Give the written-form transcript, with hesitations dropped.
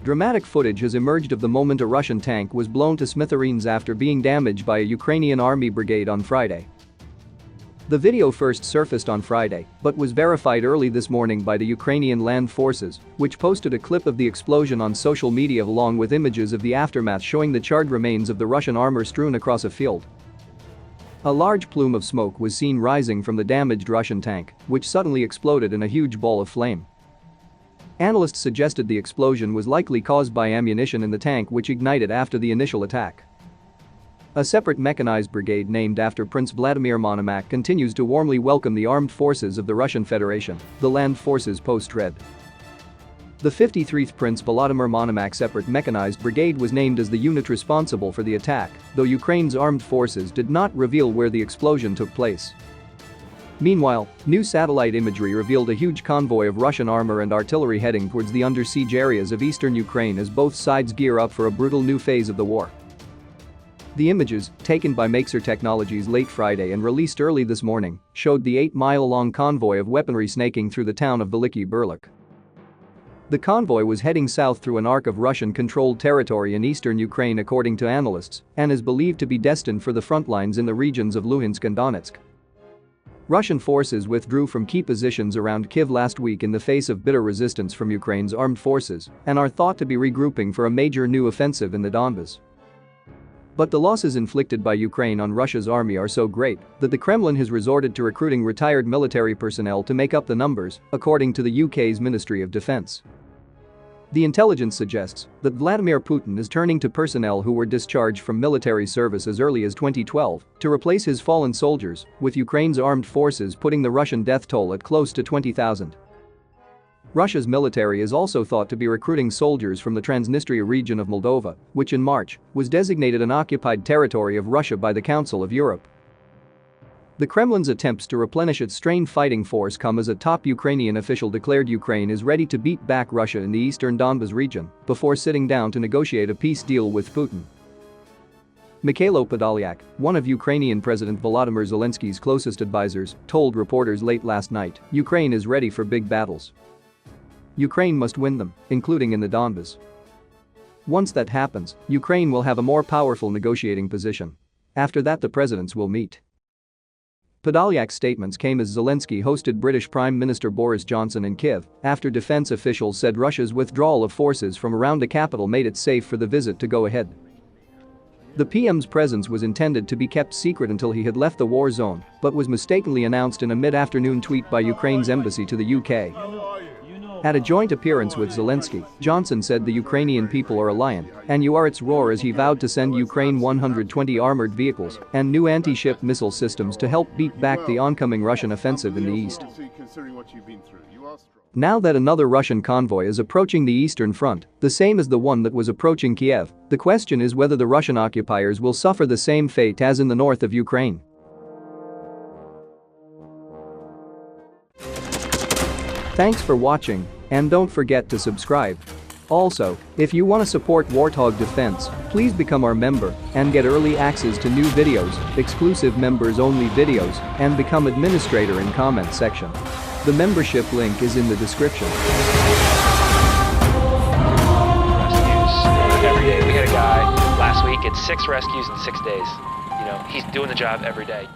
Dramatic footage has emerged of the moment a Russian tank was blown to smithereens after being damaged by a Ukrainian army brigade on Friday. The video first surfaced on Friday, but was verified early this morning by the Ukrainian land forces, which posted a clip of the explosion on social media along with images of the aftermath showing the charred remains of the Russian armor strewn across a field. A large plume of smoke was seen rising from the damaged Russian tank, which suddenly exploded in a huge ball of flame. Analysts suggested the explosion was likely caused by ammunition in the tank which ignited after the initial attack. A separate mechanized brigade named after Prince Vladimir Monomakh continues to warmly welcome the armed forces of the Russian Federation, the Land Forces Post read. The 53rd Prince Volodymyr Monomakh Separate Mechanized Brigade was named as the unit responsible for the attack, though Ukraine's armed forces did not reveal where the explosion took place. Meanwhile, new satellite imagery revealed a huge convoy of Russian armor and artillery heading towards the under-siege areas of eastern Ukraine as both sides gear up for a brutal new phase of the war. The images, taken by Maxar Technologies late Friday and released early this morning, showed the 8-mile-long convoy of weaponry snaking through the town of Veliki Burlik. The convoy was heading south through an arc of Russian-controlled territory in eastern Ukraine according to analysts, and is believed to be destined for the front lines in the regions of Luhansk and Donetsk. Russian forces withdrew from key positions around Kyiv last week in the face of bitter resistance from Ukraine's armed forces and are thought to be regrouping for a major new offensive in the Donbas. But the losses inflicted by Ukraine on Russia's army are so great that the Kremlin has resorted to recruiting retired military personnel to make up the numbers, according to the UK's Ministry of Defence. The intelligence suggests that Vladimir Putin is turning to personnel who were discharged from military service as early as 2012 to replace his fallen soldiers, with Ukraine's armed forces putting the Russian death toll at close to 20,000. Russia's military is also thought to be recruiting soldiers from the Transnistria region of Moldova, which in March was designated an occupied territory of Russia by the Council of Europe. The Kremlin's attempts to replenish its strained fighting force come as a top Ukrainian official declared Ukraine is ready to beat back Russia in the eastern Donbas region before sitting down to negotiate a peace deal with Putin. Mikhailo Podolyak, one of Ukrainian President Volodymyr Zelensky's closest advisors, told reporters late last night, Ukraine is ready for big battles. Ukraine must win them, including in the Donbas. Once that happens, Ukraine will have a more powerful negotiating position. After that, the presidents will meet. Podolyak's statements came as Zelensky hosted British Prime Minister Boris Johnson in Kyiv after defense officials said Russia's withdrawal of forces from around the capital made it safe for the visit to go ahead. The PM's presence was intended to be kept secret until he had left the war zone, but was mistakenly announced in a mid-afternoon tweet by Ukraine's embassy to the UK. At a joint appearance with Zelensky, Johnson said the Ukrainian people are a lion, and you are its roar as he vowed to send Ukraine 120 armored vehicles and new anti-ship missile systems to help beat back the oncoming Russian offensive in the east. Now that another Russian convoy is approaching the eastern front, the same as the one that was approaching Kiev, the question is whether the Russian occupiers will suffer the same fate as in the north of Ukraine. Thanks for watching, and don't forget to subscribe. Also, if you want to support Warthog Defense, please become our member and get early access to new videos, exclusive members-only videos, and become administrator in comment section. The membership link is in the description. Rescues every day. We had a guy last week at 6 rescues in 6 days. He's doing the job every day.